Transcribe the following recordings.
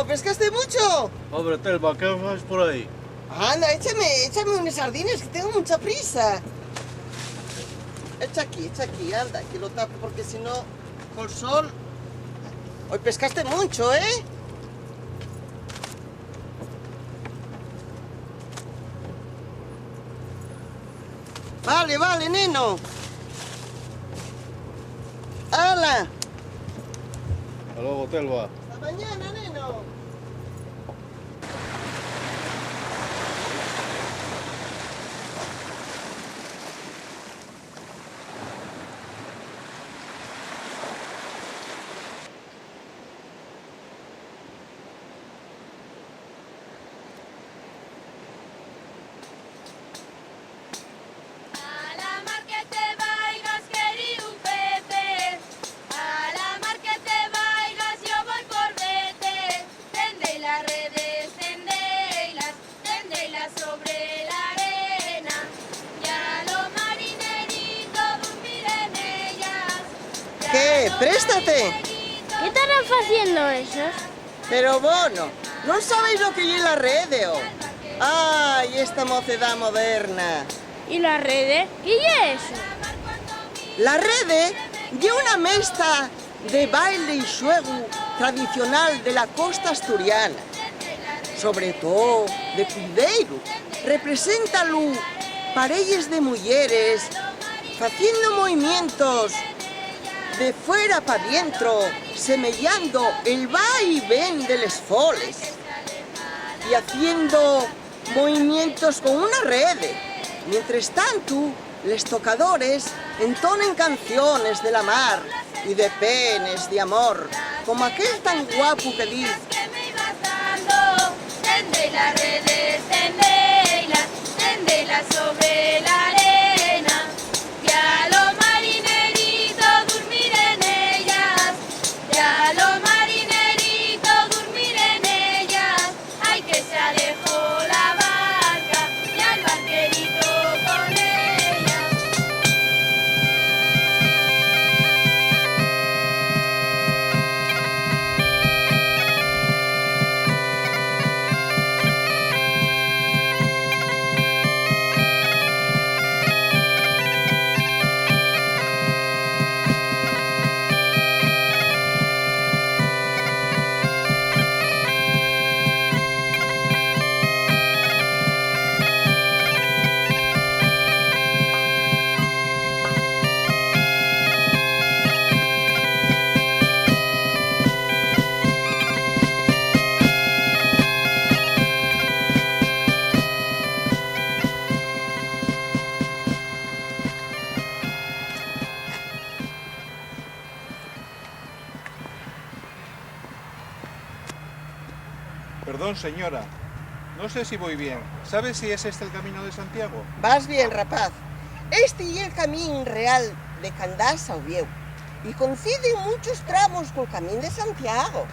neno, ¿pescaste mucho? Hombre, Telma, ¿qué vas por ahí? Anda, échame unas sardinas, que tengo mucha prisa. Echa aquí, anda, que lo tapo, porque si no, con el sol... Hoy pescaste mucho, ¿eh? Vale, neno. ¡Hala! Hasta luego, Telma. ¡Hasta mañana, neno! Sobre la arena, ya los marineritos dormir en ellas. ¿Qué? ¡Préstate! ¿Qué estarán haciendo esos? Pero bueno, ¿no sabéis lo que es la rede? ¡Ay, esta mocedad moderna! ¿Y las redes? ¿Qué es eso? La rede es una mesta de baile y juego tradicional de la costa asturiana. Sobre todo de Cudeiro, represéntalo parelles de mujeres haciendo movimientos de fuera para dentro, semellando el va y ven de les foles y haciendo movimientos con una rede. Mientras tanto, los tocadores entonen canciones de la mar y de penes de amor, como aquel tan guapo que dice: Tendela redes, tendela sobre la arena, ya los marineritos dormir en ellas, ya los marineritos dormir en ellas, ay que se alejó la barca y al barquerito con ella. Perdón, señora. No sé si voy bien. ¿Sabe si es este el camino de Santiago? Vas bien, rapaz. Este es el camino real de Candás a Oviedo y coincide en muchos tramos con el camino de Santiago.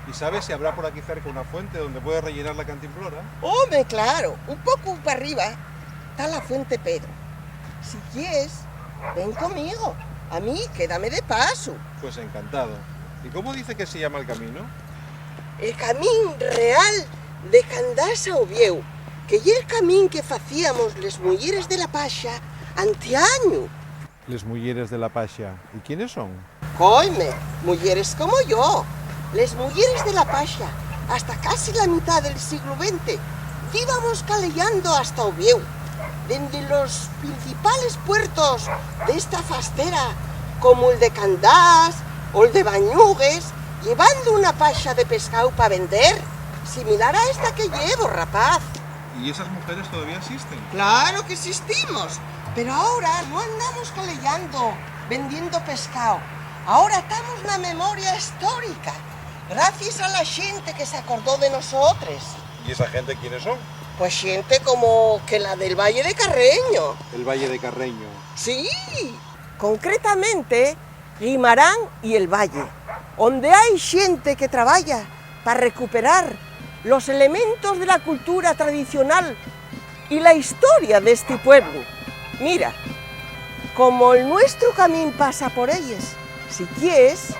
¿Y sabe si habrá por aquí cerca una fuente donde pueda rellenar la cantimplora? Hombre, claro, un poco para arriba está la Fuente Pedro. Si quieres, ven conmigo. A mí, quédame de paso. Pues encantado. ¿Y cómo dice que se llama el camino? El camino real de Candás a Oviedo, que es el camino que hacíamos les mujeres de la Pasha anteaño. Les mujeres de la Pasha. ¿Y quiénes son? Coime, mujeres como yo. Les mujeres de la Pasha, hasta casi la mitad del siglo XX, íbamos calellando hasta Oviedo, desde los principales puertos de esta fastera, como el de Candás o el de Bañugues, llevando una pasha de pescado para vender, similar a esta que llevo, rapaz. ¿Y esas mujeres todavía existen? Claro que existimos, pero ahora no andamos calellando, vendiendo pescado. Ahora estamos en la memoria histórica, gracias a la gente que se acordó de nosotros. ¿Y esa gente quiénes son? Pues gente como que la del Valle de Carreño. El Valle de Carreño. Sí, concretamente Guimarán y el Valle, donde hay gente que trabaja para recuperar los elementos de la cultura tradicional y la historia de este pueblo. Mira, como el nuestro camino pasa por ellos, si quieres,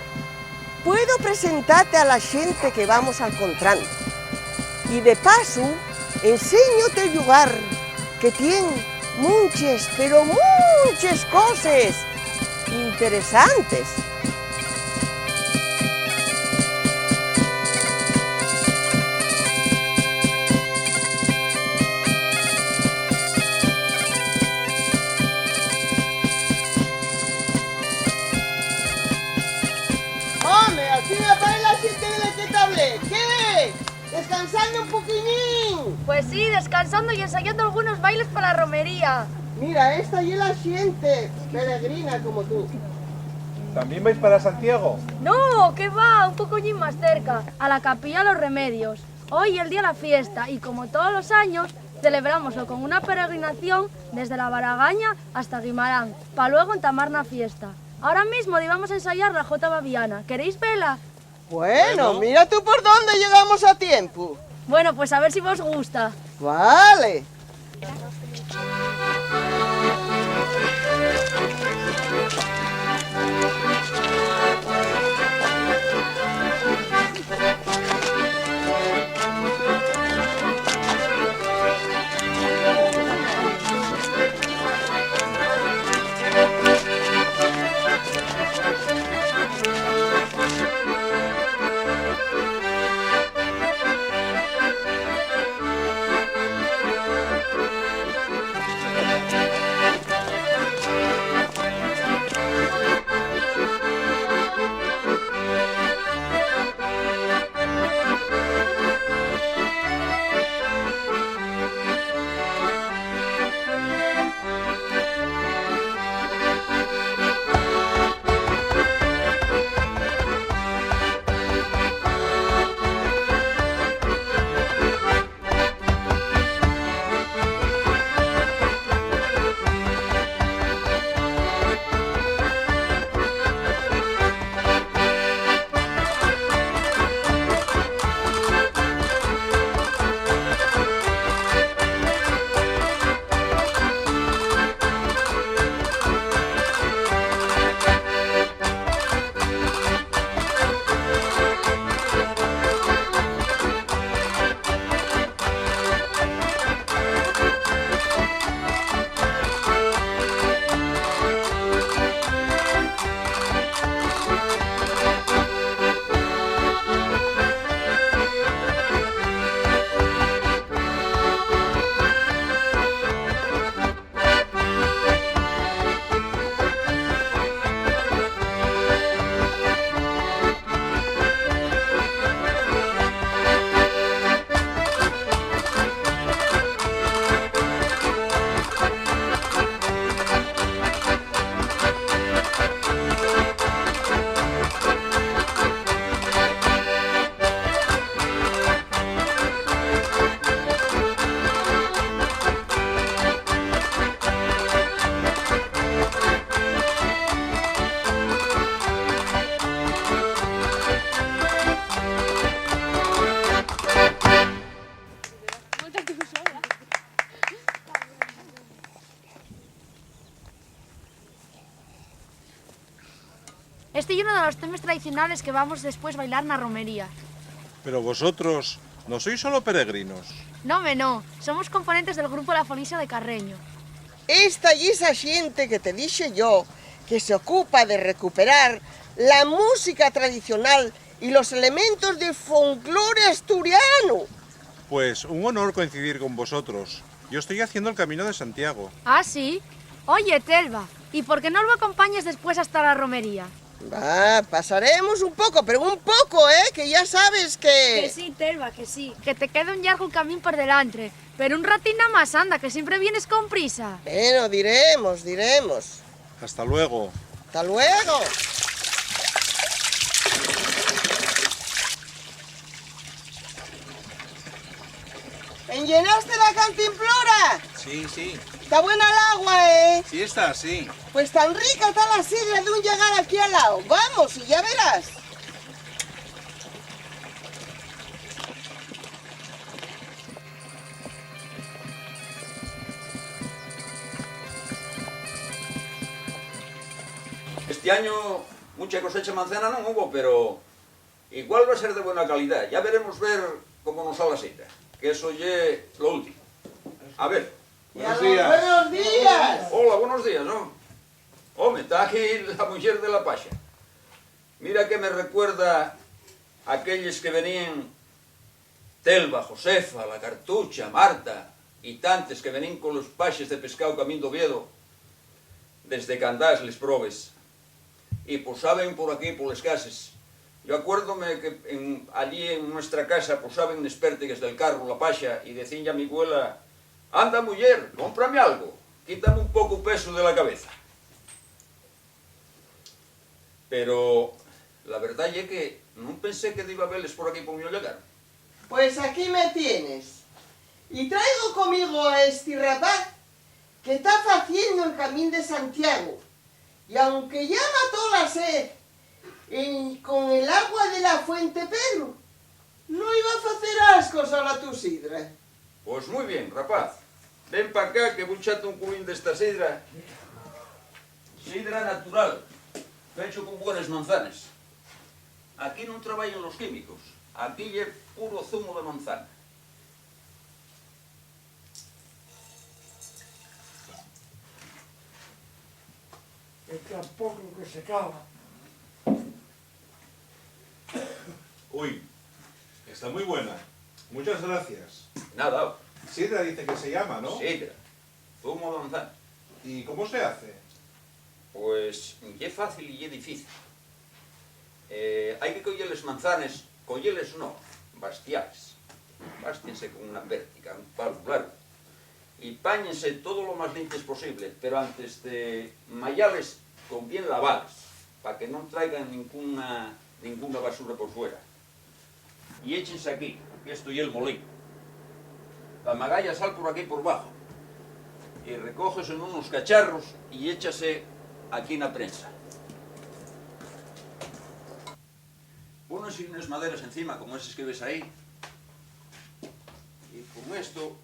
puedo presentarte a la gente que vamos encontrando. Y de paso, enséñate el lugar que tiene muchas, pero muchas cosas interesantes. ¡Hombre, aquí me parece la gente de la que te hablé! ¿Qué? ¡Descansando un poquitín! Pues sí, descansando y ensayando algunos bailes para la romería. Mira, esta y la gente peregrina como tú. ¿También vais para Santiago? No, que va, un pocollín más cerca, a la Capilla Los Remedios. Hoy el día de la fiesta y como todos los años, celebramoslo con una peregrinación desde la Baragaña hasta Guimarán, para luego entamar la fiesta. Ahora mismo íbamos a ensayar la Jota Baviana. ¿Queréis verla? Bueno, mira tú por dónde llegamos a tiempo. Bueno, pues a ver si vos gusta. Vale. Este es uno de los temas tradicionales que vamos después a bailar en la romería. Pero vosotros no sois solo peregrinos. No, somos componentes del grupo La Fonisa de Carreño. Esta y esa gente que te dije yo, que se ocupa de recuperar la música tradicional y los elementos del folclore asturiano. Pues un honor coincidir con vosotros. Yo estoy haciendo el Camino de Santiago. ¿Ah, sí? Oye, Telva, ¿y por qué no lo acompañas después hasta la romería? Va, pasaremos un poco, pero un poco, ¿eh? Que ya sabes que... Que sí, Telva, que sí. Que te queda un largo camino por delante. Pero un ratín nada más, anda, que siempre vienes con prisa. Bueno, diremos. Hasta luego. ¡Hasta luego! ¿Enllenaste la cantimplora? Sí. Está buena el agua, ¿eh? Sí está, sí. Pues tan rica está la sidra de un llegar aquí al lado. Vamos, y ya verás. Este año mucha cosecha de manzana non hubo, pero Igual va a ser de buena calidad. Ya veremos ver cómo nos sale la sidra. Que eso ye lo último. A ver. Buenos días. ¡Buenos días! Hola, buenos días, ¿no? Home, está aquí la mujer de la Pasha. Mira que me recuerda a aquellos que venían Telva, Josefa, la Cartucha, Marta y tantos que venían con los paxes de pescado camino de Oviedo desde Candás les probes y posaban por aquí, por las casas. Yo acuérdome que allí en nuestra casa posaban espértigues del carro la Pasha y decían a mi abuela: anda mujer, cómprame algo, quítame un poco peso de la cabeza. Pero la verdad es que no pensé que iba a verles por aquí por mi llegar. Pues aquí me tienes. Y traigo conmigo a este rapaz que está haciendo el camino de Santiago. Y aunque ya mató la sed con el agua de la fuente Pedro, no iba a hacer ascos a la tu sidra. Pues muy bien, rapaz. Ven para acá que voy a echarte un cubín de esta sidra. Sidra natural, hecho con buenas manzanas. Aquí no trabajan los químicos. Aquí es puro zumo de manzana. Que tampoco que se acaba. Uy, está muy buena. Muchas gracias. Nada, Sidra dice que se llama, ¿no? sidra, zumo de manzana. ¿Y cómo se hace? Pues es fácil y es difícil. Hay que cogerles manzanas, cogerles no, bastiales. Bástiense con una pértiga, un palo largo. Y páñense todo lo más limpios posible, pero antes de mallarles conviene lavarles, para que no traigan ninguna basura por fuera. Y échense aquí, que esto y el molino. La magalla sal por aquí por bajo. Y recoges en unos cacharros y échase aquí en la prensa. Pones unas maderas encima, como esas que ves ahí. Y con esto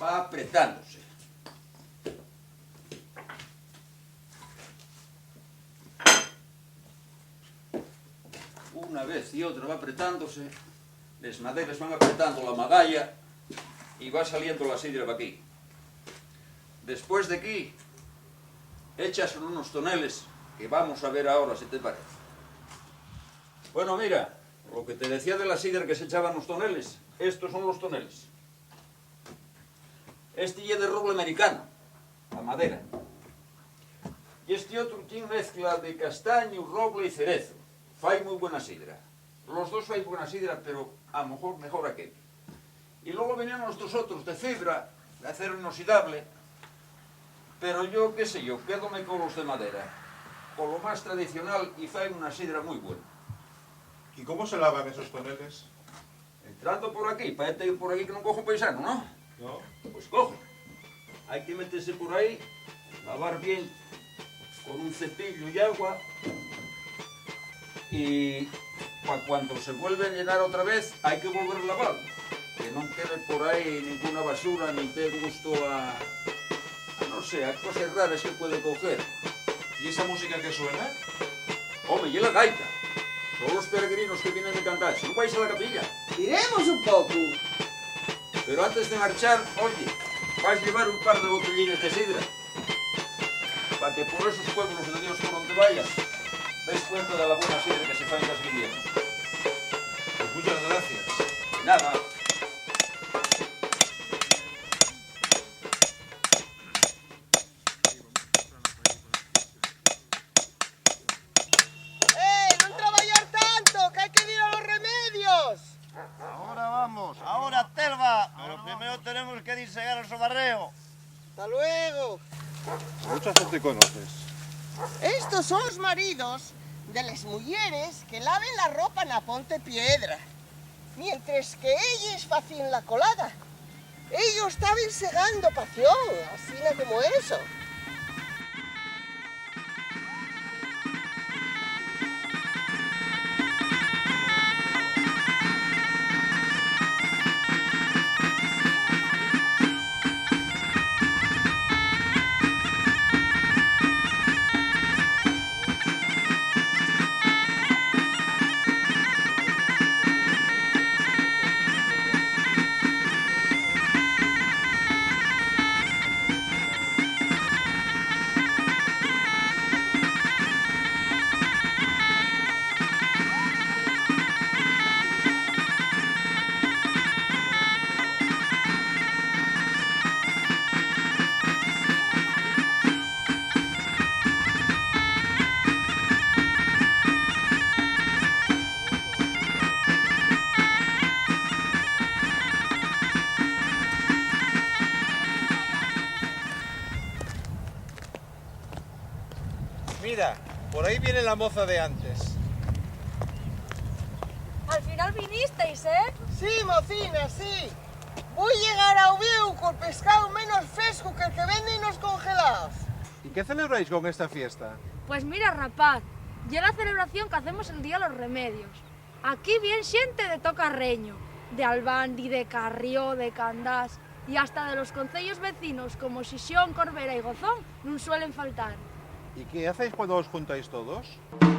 va apretándose. Una vez y otra va apretándose. Las maderas van apretando la magalla y va saliendo la sidra para aquí. Después de aquí, echas en unos toneles que vamos a ver ahora, si te parece. Bueno, mira, lo que te decía de la sidra que se echaban los toneles, estos son los toneles. Este es de roble americano, la madera. Y este otro tiene mezcla de castaño, roble y cerezo. Fai muy buena sidra. Los dos fai buena sidra, pero a lo mejor aquel. Y luego venían los dos otros de fibra, de acero inoxidable. Pero yo, qué sé yo, quédome con los de madera. Con lo más tradicional y fai una sidra muy buena. ¿Y cómo se lavan esos toneles? Entrando por aquí, parece por aquí que no cojo paisano, ¿no? ¿No? Pues coge. Hay que meterse por ahí, lavar bien con un cepillo y agua. Y cuando se vuelve a llenar otra vez, hay que volver a lavar. Que no quede por ahí ninguna basura, ni te gusto a no sé, a cosas raras que puede coger. ¿Y esa música que suena? Hombre, y la gaita. Son los peregrinos que vienen de cantar. ¿No vais a la capilla? Iremos un poco. Pero antes de marchar, oye, vas a llevar un par de botellines de sidra. Para que por esos pueblos de Dios por donde vayas, des cuenta de la buena sidra que se fa en las viviendas. Pues muchas gracias. De nada. ¡No trabajar tanto, que hay que ir a los remedios! Ahora vamos, ahora Telva. Pero primero tenemos que disegar el sobarreo. ¡Hasta luego! Mucha gente conoces. Estos son los maridos de las mujeres que laven la ropa en la Ponte Piedra. Mientras que ellos hacían la colada. Ellos estaban segando pasión, así como eso. Mira, por ahí viene la moza de antes. Al final vinisteis, ¿eh? Sí, mocina, sí. Voy llegar a Oviedo con pescado menos fresco que el que venden los congelados. ¿Y qué celebráis con esta fiesta? Pues mira, rapaz, ya la celebración que hacemos el Día de los Remedios. Aquí viene xente de Tocarreño, de Albandi, de Carrió, de Candás y hasta de los concellos vecinos como Xixón, Corbera y Gozón no suelen faltar. ¿Y qué hacéis cuando os juntáis todos? Una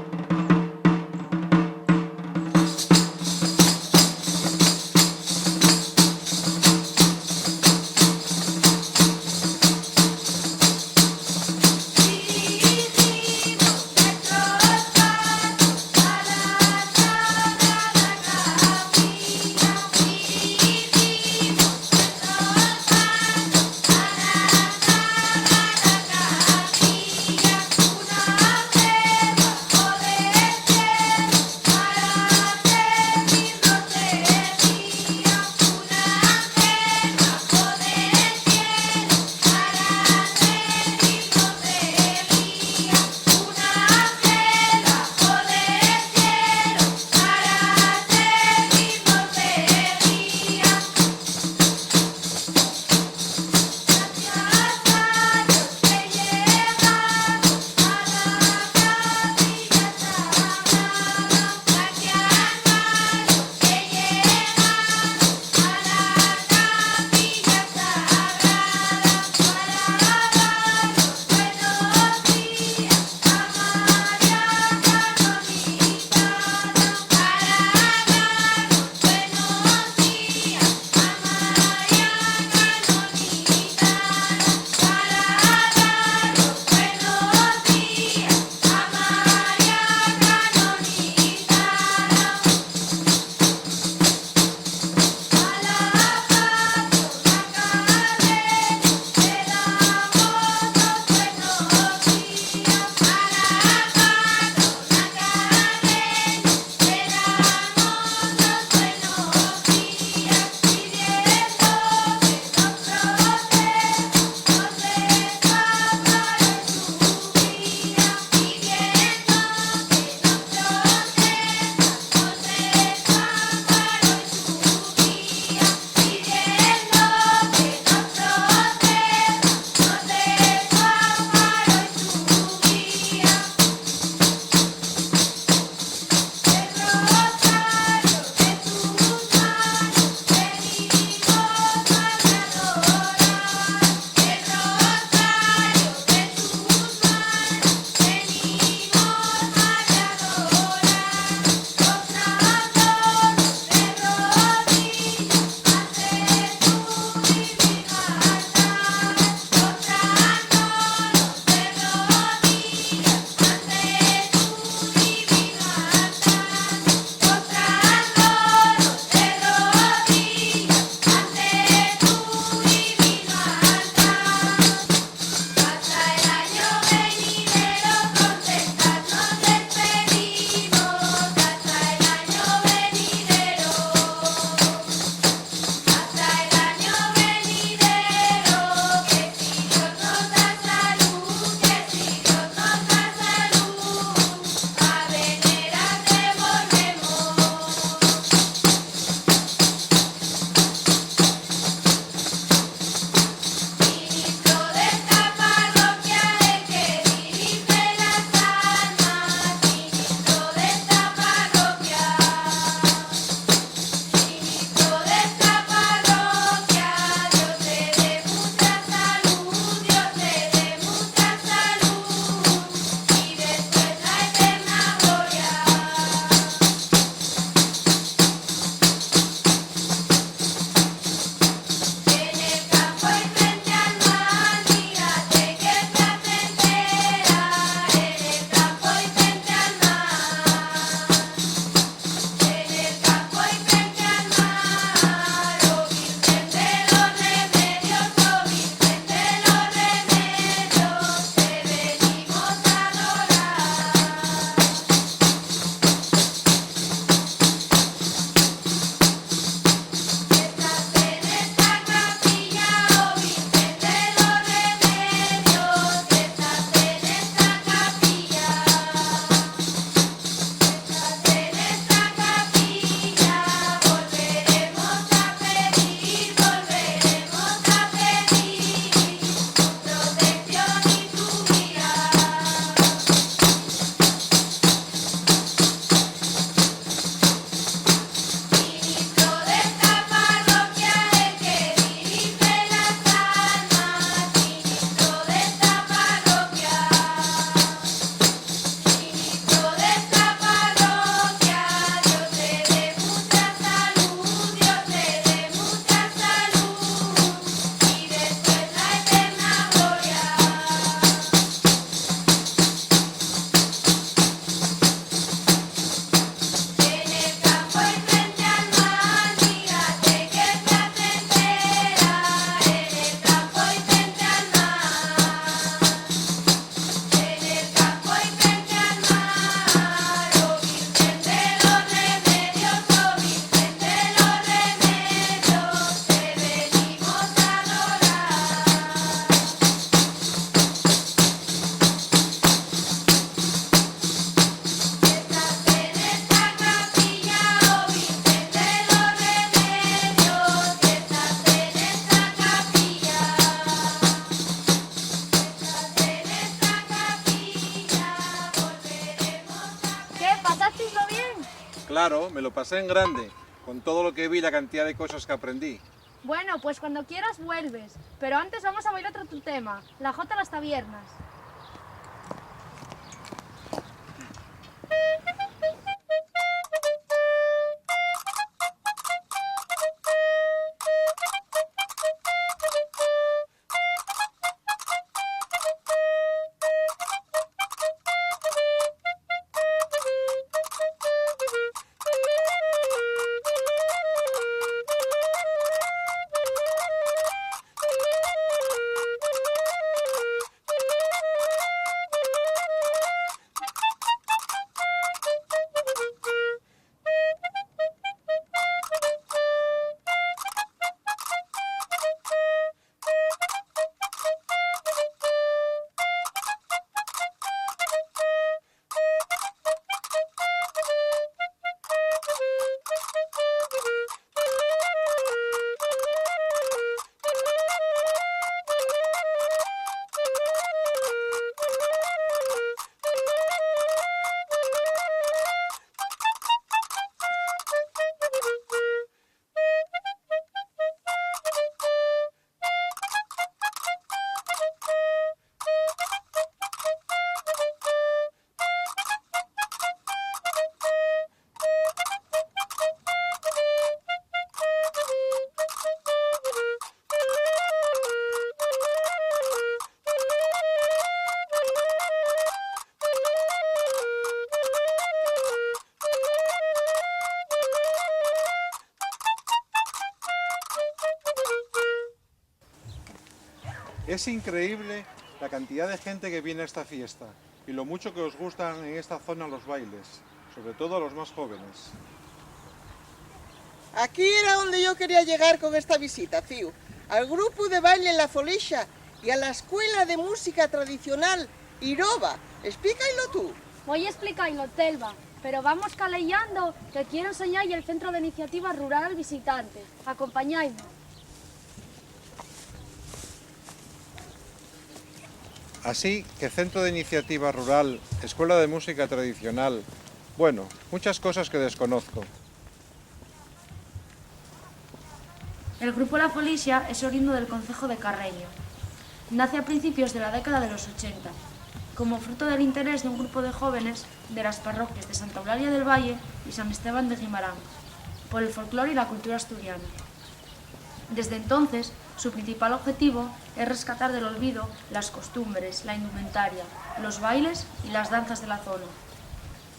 Claro, me lo pasé en grande, con todo lo que vi y la cantidad de cosas que aprendí. Bueno, pues cuando quieras vuelves. Pero antes vamos a bailar otro tema, la Jota las Tabiernas. Es increíble la cantidad de gente que viene a esta fiesta y lo mucho que os gustan en esta zona los bailes, sobre todo a los más jóvenes. Aquí era donde yo quería llegar con esta visita, Ciu. Al grupo de baile La Folixa y a la escuela de música tradicional Iroba. Explícalo tú. Voy a explicarlo, Telva, pero vamos calellando que quiero enseñar el Centro de Iniciativa Rural al visitante. Acompañadme. Así que Centro de Iniciativa Rural, Escuela de Música Tradicional, bueno, muchas cosas que desconozco. El grupo La Folixa es oriundo del concejo de Carreño. Nace a principios de la década de los 80, como fruto del interés de un grupo de jóvenes de las parroquias de Santa Eulalia del Valle y San Esteban de Guimarán, por el folclore y la cultura asturiana. Desde entonces, su principal objetivo es rescatar del olvido las costumbres, la indumentaria, los bailes y las danzas de la zona.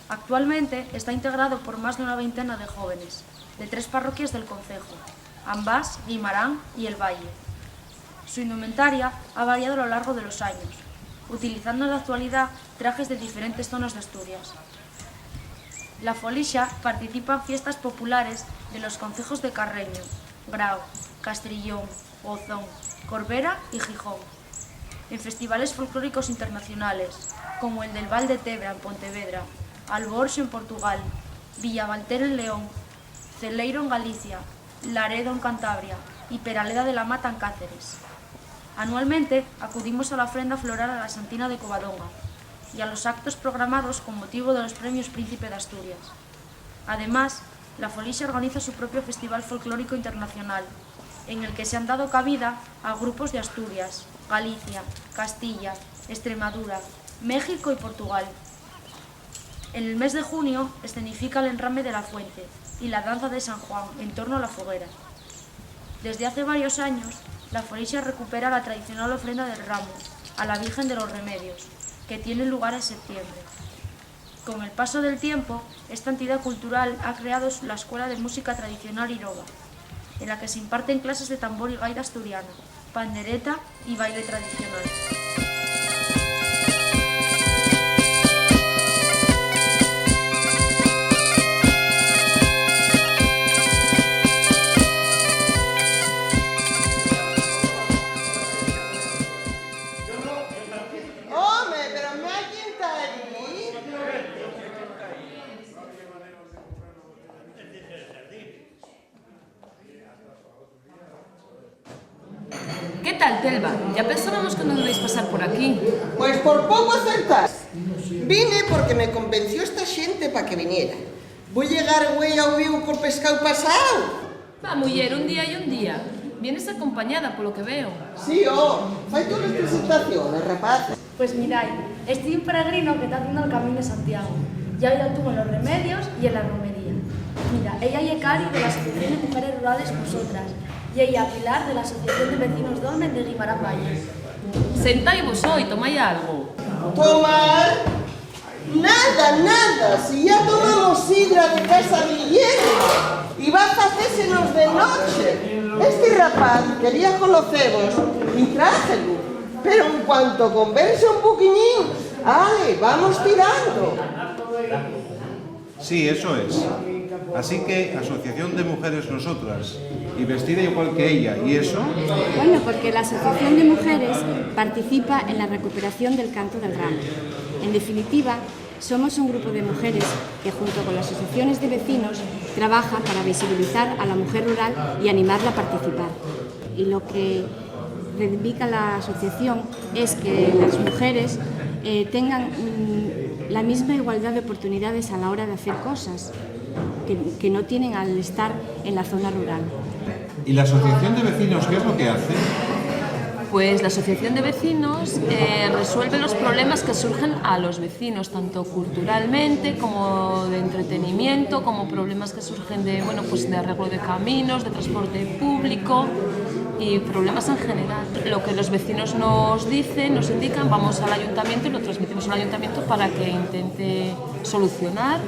Actualmente está integrado por más de una veintena de jóvenes, de 3 parroquias del concejo: Ambás, Guimarán y El Valle. Su indumentaria ha variado a lo largo de los años, utilizando en la actualidad trajes de diferentes zonas de Asturias. La Folixa participa en fiestas populares de los concejos de Carreño, Grao, Castrillón, Ozón, Corbera y Gijón, en festivales folclóricos internacionales, como el del Val de Tebra en Pontevedra, Alborxo en Portugal, Villavalter en León, Celeiro en Galicia, Laredo en Cantabria y Peraleda de la Mata en Cáceres. Anualmente acudimos a la ofrenda floral a la Santina de Covadonga y a los actos programados con motivo de los premios Príncipe de Asturias. Además, la Folixa organiza su propio festival folclórico internacional, en el que se han dado cabida a grupos de Asturias, Galicia, Castilla, Extremadura, México y Portugal. En el mes de junio escenifica el enrame de la fuente y la danza de San Juan en torno a la foguera. Desde hace varios años, la Folixa recupera la tradicional ofrenda del ramo a la Virgen de los Remedios, que tiene lugar en septiembre. Con el paso del tiempo, esta entidad cultural ha creado la Escuela de Música Tradicional Iroba, en la que se imparten clases de tambor y gaita asturiana, pandereta y baile tradicional. Home, pero me alguien está allí. ¿Qué tal, Telva? Ya pensábamos que no debéis pasar por aquí. Pues por poco acertás. Vine porque me convenció esta gente para que viniera. Voy a llegar güey a Vigo con pescado pasado. Va, muller, un día y un día. Vienes acompañada, por lo que veo. Sí, fai todas las presentaciones, rapaz. Pues mirad, estoy un peregrino que está haciendo el Camino de Santiago. Ya lo tuvo en los remedios y en la romería. Mira, ella es Cari de la Asociación de Mujeres Rurales Nosotras y ella Pilar de la Asociación de Vecinos Dolmen de Guimarán Valle. Sentai-vos hoy, tomáis algo. ¿Tomar? Nada. Si ya tomamos sidra de casa de Guillermo y va a hacérsenos de noche. Este rapaz quería conoceros y trájelo, pero en cuanto converse un poquillín, ¡ay, vamos tirando! Sí, eso es. Así que Asociación de Mujeres Nosotras, y vestida igual que ella, ¿y eso? Bueno, porque la Asociación de Mujeres participa en la recuperación del canto del ramo. En definitiva, somos un grupo de mujeres que junto con las asociaciones de vecinos trabajan para visibilizar a la mujer rural y animarla a participar. Y lo que reivindica la asociación es que las mujeres tengan la misma igualdad de oportunidades a la hora de hacer cosas que no tienen al estar en la zona rural. ¿Y la Asociación de Vecinos qué es lo que hace? Pues la Asociación de Vecinos resuelve los problemas que surgen a los vecinos, tanto culturalmente como de entretenimiento, como problemas que surgen de, bueno, pues de arreglo de caminos, de transporte público y problemas en general. Lo que los vecinos nos dicen, nos indican, vamos al ayuntamiento y lo transmitimos al ayuntamiento para que intente solucionar.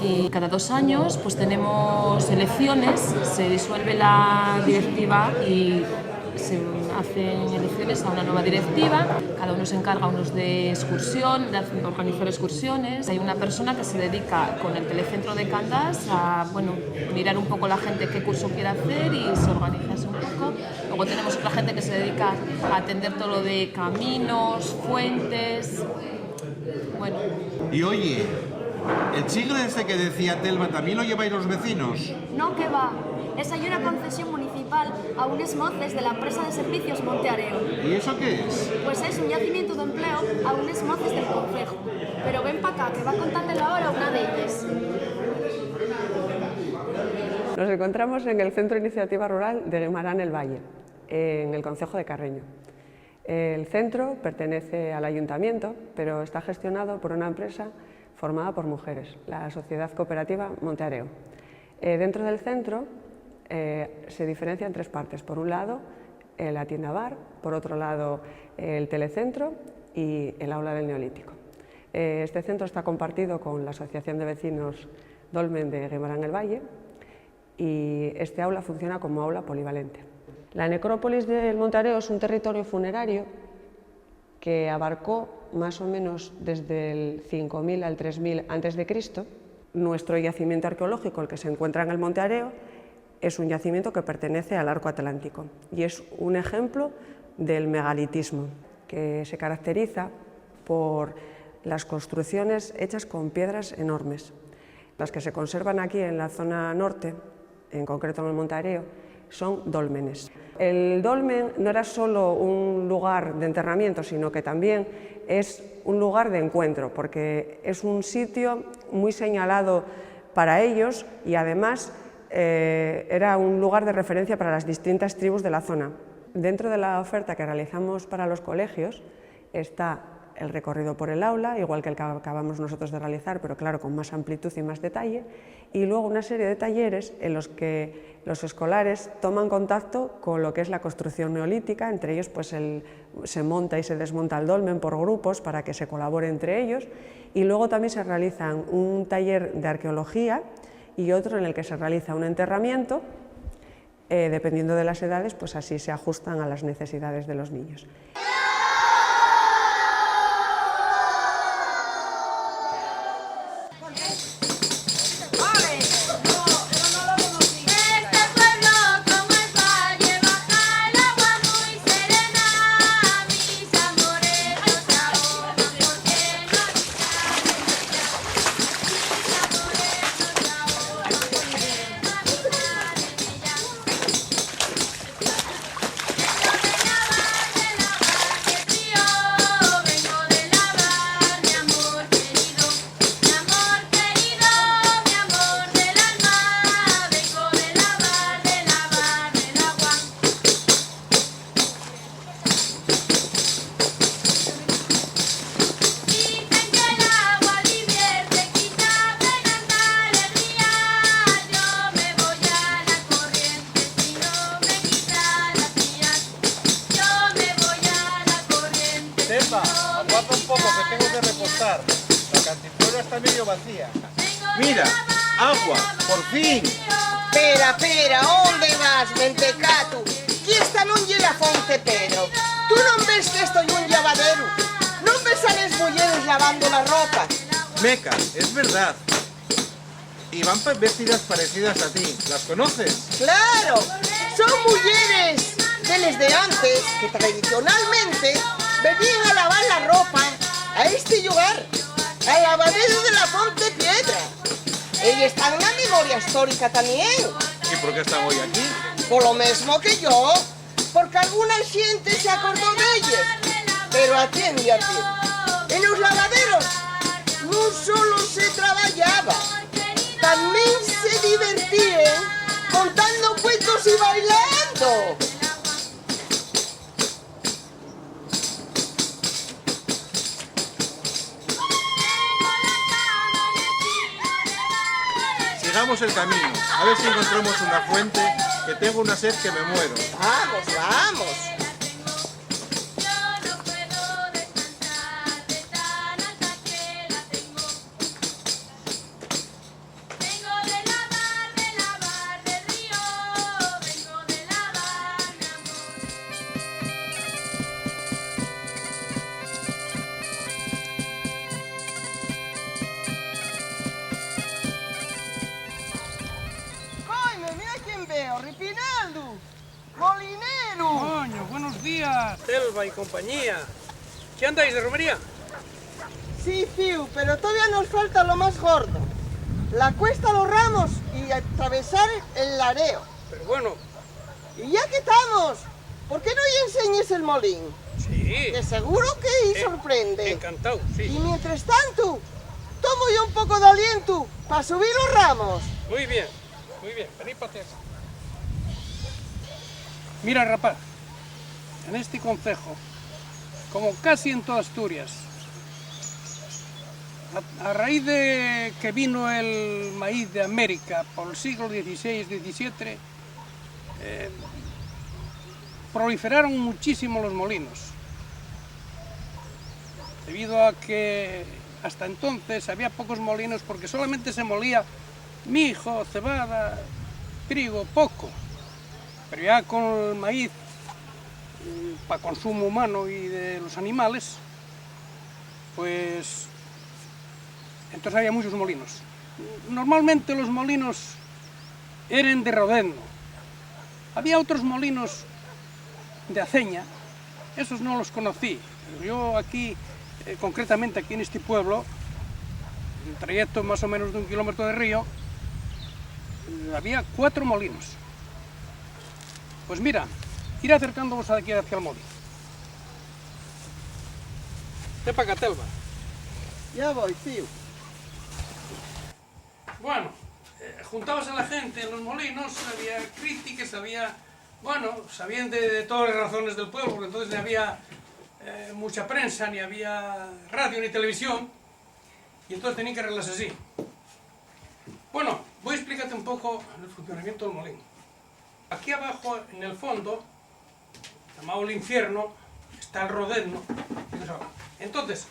Y cada 2 años pues tenemos elecciones, se disuelve la directiva y se hacen elecciones a una nueva directiva, cada uno se encarga, unos de excursión, de organizar excursiones. Hay una persona que se dedica con el telecentro de Candás a mirar un poco la gente qué curso quiere hacer y se organiza eso un poco. Luego tenemos otra gente que se dedica a atender todo lo de caminos, fuentes, bueno. Y oye, ¿el chicle ese que decía Telva también lo lleváis los vecinos? No, que va. Es hay una concesión municipal a unos moces de la empresa de servicios Monte Areo. ¿Y eso qué es? Pues es un yacimiento de empleo a unos moces del concejo. Pero ven para acá, que va a contártelo ahora una de ellas. Nos encontramos en el Centro de Iniciativa Rural de Guimarán el Valle, en el concejo de Carreño. El centro pertenece al ayuntamiento, pero está gestionado por una empresa formada por mujeres, la Sociedad Cooperativa Monte Areo. Dentro del centro se diferencia en 3 partes. Por un lado, la tienda bar, por otro lado, el telecentro y el aula del Neolítico. Este centro está compartido con la Asociación de Vecinos Dolmen de Guimarán el Valle y este aula funciona como aula polivalente. La necrópolis del Monte Areo es un territorio funerario que abarcó más o menos desde el 5000 al 3000 a.C. Nuestro yacimiento arqueológico, el que se encuentra en el Monte Areo, es un yacimiento que pertenece al arco atlántico y es un ejemplo del megalitismo, que se caracteriza por las construcciones hechas con piedras enormes. Las que se conservan aquí en la zona norte, en concreto en el Monte Areo, son dólmenes. El dolmen no era solo un lugar de enterramiento, sino que también es un lugar de encuentro, porque es un sitio muy señalado para ellos y además era un lugar de referencia para las distintas tribus de la zona. Dentro de la oferta que realizamos para los colegios está el recorrido por el aula, igual que el que acabamos nosotros de realizar, pero claro, con más amplitud y más detalle, y luego una serie de talleres en los que los escolares toman contacto con lo que es la construcción neolítica, entre ellos pues se monta y se desmonta el dolmen por grupos para que se colabore entre ellos, y luego también se realizan un taller de arqueología y otro en el que se realiza un enterramiento, dependiendo de las edades, pues así se ajustan a las necesidades de los niños. aguanta un poco que tengo que repostar. La cantimplora está medio vacía. Mira, agua, por fin. Pera, onde vas, mentecato? Qui está non lle la fonte, pero. Tú non ves que esto é un lavadero? Non ves a las mujeres lavando la ropa? Meca, es verdad. Y van vestidas parecidas a ti. ¿Las conoces? Claro, son mujeres de las de antes que tradicionalmente venían a lavar la ropa a este lugar, al lavadero de la Fonte Piedra. Ellas están en la memoria histórica también. ¿Y por qué están hoy aquí? Por lo mismo que yo, porque alguna gente se acordó de ellas. Pero atiende. En los lavaderos no solo se trabajaba, también se divertían contando cuentos y bailando. Sigamos el camino, a ver si encontramos una fuente, que tengo una sed que me muero. Vamos. Ripinaldo, Molinero. Coño, buenos días, Telva y compañía. ¿Qué andáis de romería? Sí, Fiu, pero todavía nos falta lo más gordo. La cuesta Los Ramos y atravesar el Lareo. Pero bueno. Y ya que estamos, ¿por qué no le enseñes el molín? Sí. Que seguro que sorprende. Encantado, sí. Y mientras tanto, tomo yo un poco de aliento para subir los ramos. Muy bien. Venid para atrás. Mira, rapaz, en este concejo, como casi en toda Asturias, a raíz de que vino el maíz de América por el siglo XVI-XVII, proliferaron muchísimo los molinos, debido a que hasta entonces había pocos molinos porque solamente se molía mijo, cebada, trigo, poco. Pero ya con el maíz para consumo humano y de los animales, pues entonces había muchos molinos. Normalmente los molinos eran de rodeno. Había otros molinos de aceña, esos no los conocí. Pero yo aquí, concretamente aquí en este pueblo, en el trayecto más o menos de 1 kilómetro de río, había 4 molinos. Pues mira, ir acercándonos aquí hacia el molino. Ve para acá, Telva. Ya voy, tío. Bueno, juntabas a la gente en los molinos, había críticas, sabían de todas las razones del pueblo, porque entonces no había mucha prensa, ni había radio ni televisión, y entonces tenían que arreglarse así. Bueno, voy a explicarte un poco el funcionamiento del molino. Aquí abajo, en el fondo, llamado el infierno, está el rodeno. Entonces,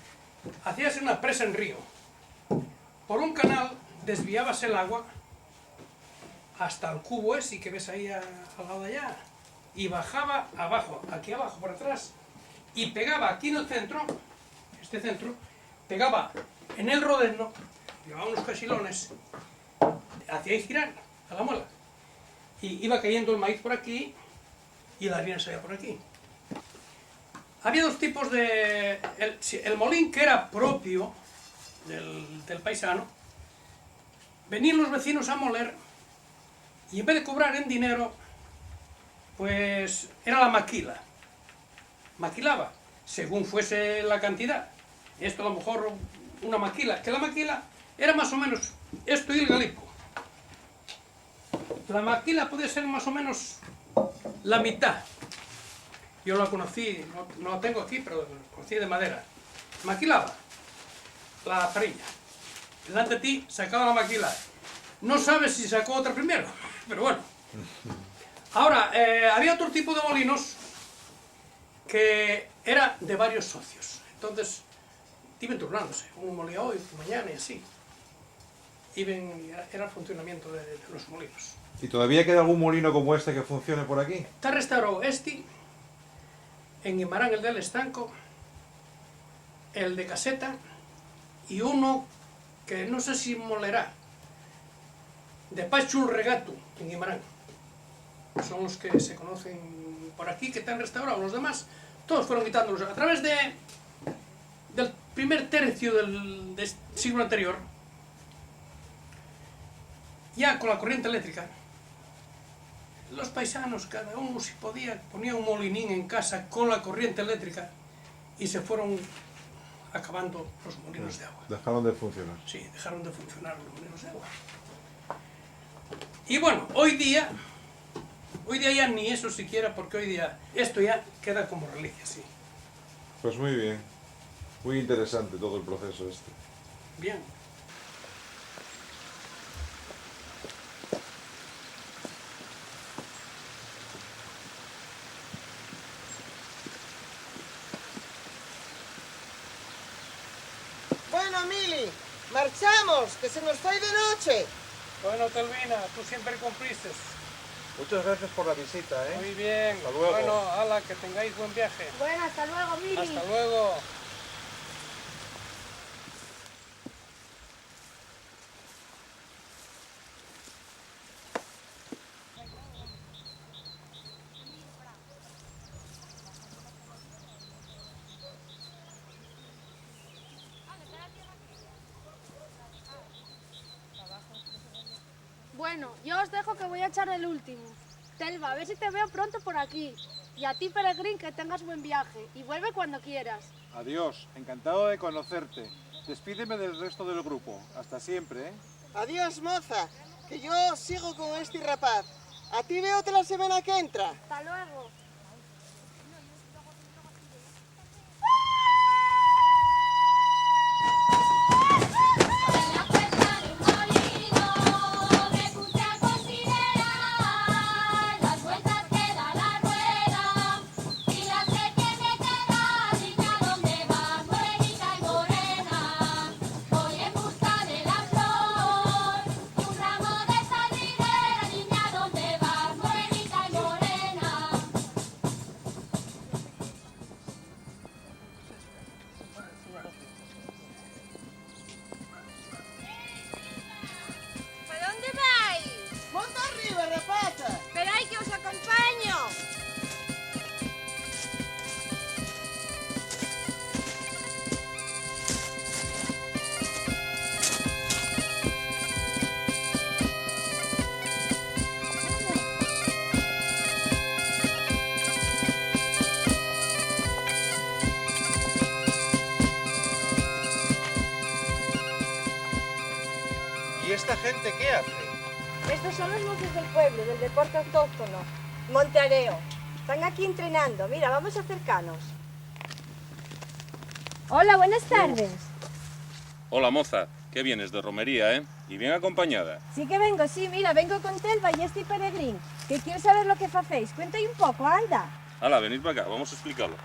hacías una presa en río. Por un canal desviabas el agua hasta el cubo ese que ves ahí al lado de allá. Y bajaba abajo, aquí abajo, por atrás. Y pegaba aquí en el centro, este centro, pegaba en el rodeno, llevaba unos cachilones, hacía girar a la muela. Y iba cayendo el maíz por aquí y la harina salía por aquí. Había dos tipos de... El molín que era propio del paisano, venían los vecinos a moler y en vez de cobrar en dinero, pues era la maquila. Maquilaba, según fuese la cantidad. Esto a lo mejor una maquila, que la maquila era más o menos esto y el galipo. La maquila podía ser más o menos la mitad. Yo la conocí, no la tengo aquí, pero la conocí de madera. Maquilaba la farina. Delante de ti sacaba la maquila. No sabes si sacó otra primero, pero bueno. Ahora, había otro tipo de molinos que era de varios socios. Entonces, iban turnándose, uno molía hoy, mañana y así. Era el funcionamiento de los molinos. ¿Y todavía queda algún molino como este que funcione por aquí? Está restaurado este, en Guimarán el del Estanco, el de Caseta y uno que no sé si molerá, de Pachul Regato, en Guimarán. Son los que se conocen por aquí, que están restaurados. Los demás, todos fueron quitándolos. A través del primer tercio del siglo anterior, ya con la corriente eléctrica, los paisanos, cada uno si podía, ponía un molinín en casa con la corriente eléctrica y se fueron acabando los molinos de agua. Dejaron de funcionar. Sí, dejaron de funcionar los molinos de agua. Y bueno, hoy día ya ni eso siquiera, porque hoy día esto ya queda como reliquia, sí. Pues muy bien. Muy interesante todo el proceso este. Bien. Bueno, Mili, marchamos, que se nos fue de noche. Bueno, Telvina, tú siempre cumpliste. Muchas gracias por la visita, ¿eh? Muy bien. Hasta luego. Bueno, hala, que tengáis buen viaje. Bueno, hasta luego, Mili. Hasta luego. Bueno, yo os dejo que voy a echar el último. Telva, a ver si te veo pronto por aquí. Y a ti, Peregrín, que tengas buen viaje. Y vuelve cuando quieras. Adiós, encantado de conocerte. Despídeme del resto del grupo. Hasta siempre, ¿eh? Adiós, moza, que yo sigo con este rapaz. A ti veo la semana que entra. Hasta luego. ¿Y esta gente qué hace? Estos son los mozos del pueblo, del deporte autóctono, monteareo. Están aquí entrenando. Mira, vamos a acercarnos. Hola, buenas tardes. Hola, moza. ¿Qué vienes de romería, eh? Y bien acompañada. Sí que vengo, sí, mira, vengo con Telva y este Peregrín, que quiero saber lo que facéis. Cuéntame un poco, anda. Hala, venid para acá, vamos a explicarlo.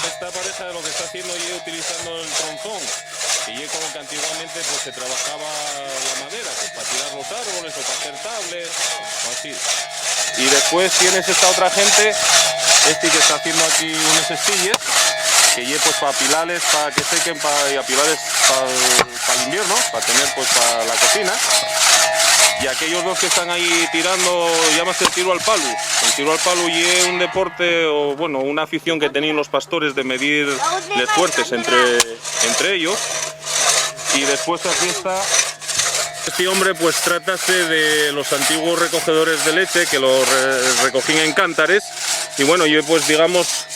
Esta pareja lo que está haciendo es utilizando el tronzón, y es con lo que antiguamente pues, se trabajaba la madera, pues, para tirar los árboles o para hacer tablets, o así. Y después tienes esta otra gente, que está haciendo aquí unas estillas, que lleve pues para pilares, para que sequen, y a pilares para el invierno, para tener pues para la cocina. Y aquellos dos que están ahí tirando, llámase el tiro al palo. El tiro al palo y es un deporte, o bueno, una afición que tenían los pastores de medir les fuertes entre ellos. Y después aquí está, este hombre pues trátase de los antiguos recogedores de leche que los recogían en cántares. Y bueno, yo pues digamos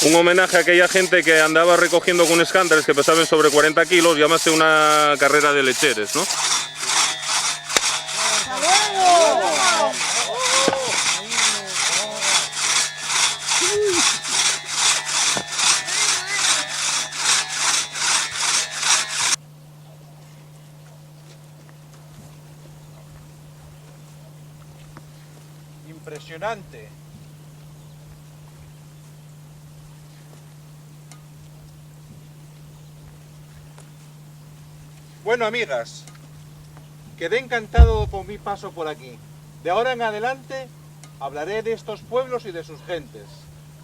un homenaje a aquella gente que andaba recogiendo con unos cántares que pesaban sobre 40 kilos, llámase una carrera de lecheres, ¿no? Impresionante. Bueno, amigas, quedé encantado con mi paso por aquí. De ahora en adelante hablaré de estos pueblos y de sus gentes.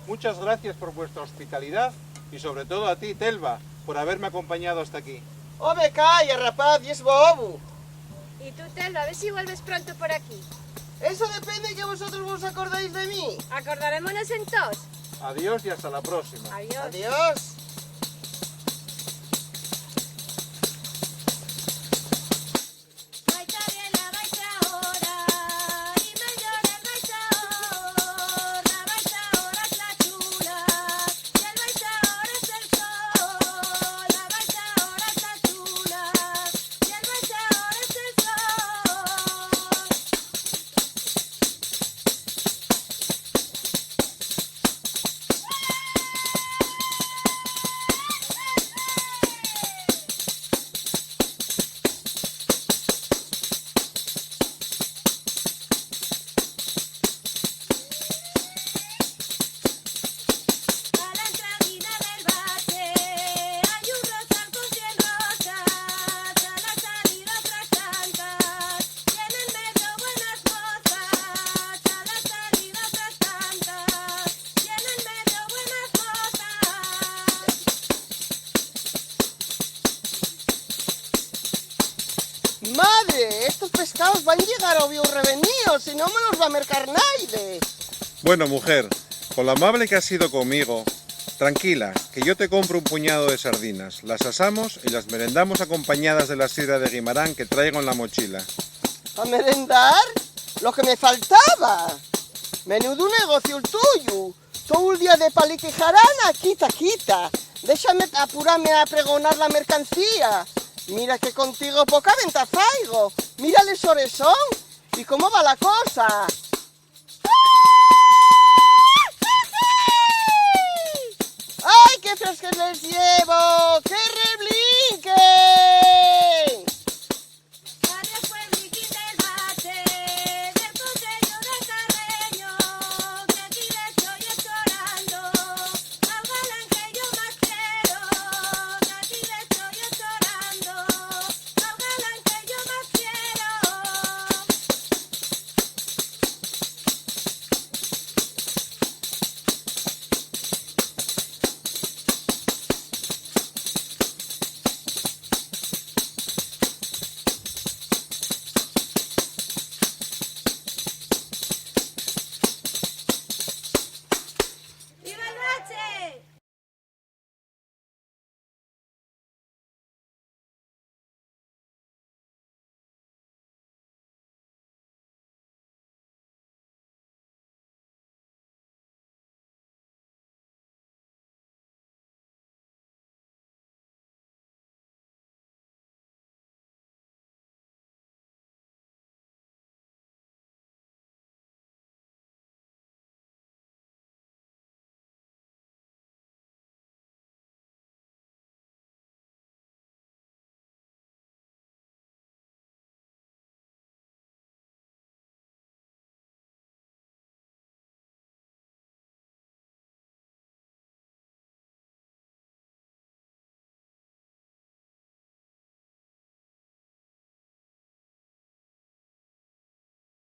Muchas gracias por vuestra hospitalidad y sobre todo a ti, Telva, por haberme acompañado hasta aquí. Home, calla, rapaz, y es bobo. Y tú, Telva, a ver si vuelves pronto por aquí. Eso depende que vosotros vos acordáis de mí. Acordarémonos entonces. Adiós y hasta la próxima. Adiós. Adiós. Madre, estos pescados van a llegar obvio revenidos, si no me los va a mercar nadie. Bueno, mujer, con lo amable que has sido conmigo, tranquila, que yo te compro un puñado de sardinas, las asamos y las merendamos acompañadas de la sidra de Guimarán que traigo en la mochila. ¿A merendar? Lo que me faltaba. Menudo negocio el tuyo. Todo el día de palique y jarana, quita. Déjame apurarme a pregonar la mercancía. Mira que contigo poca venta faigo. Mírales orezón. ¿Y cómo va la cosa? ¡Ay, qué frescos les llevo! ¡Qué